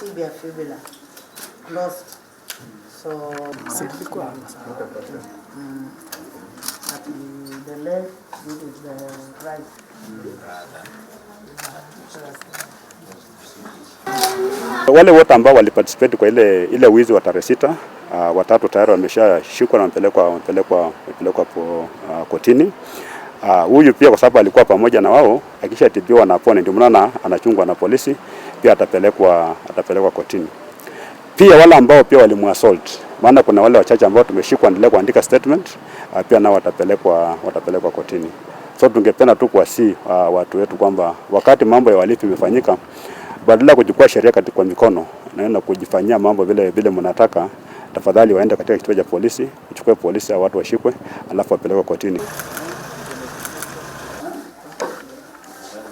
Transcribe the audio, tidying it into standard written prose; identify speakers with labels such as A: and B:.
A: tibia fibula closed. So but the left, this is the right.
B: Wale wote ambao waliparticipate kwa ile wizi wa tarehe 6, watatu tayari wameshashikwa na wamepelekwa kotini. Huyu pia kwa sababu alikuwa pamoja na wao, akishatibiwa na apone, ndio maana anachungwa na polisi, pia atapelekwa kotini. Pia wale ambao pia walimuassault, maana kuna wale wachache ambao tumeshikwa endelea kuandika statement, pia nao watapelekwa kotini. So tungependa tu kuwasihi watu wetu kwamba wakati mambo ya uhalifu imefanyika, badala ya kuchukua sheria katika mikono na kujifanyia mambo vile mnataka, tafadhali waende katika kituo cha polisi, uchukue polisi au watu washikwe, alafu wapelekwe kotini.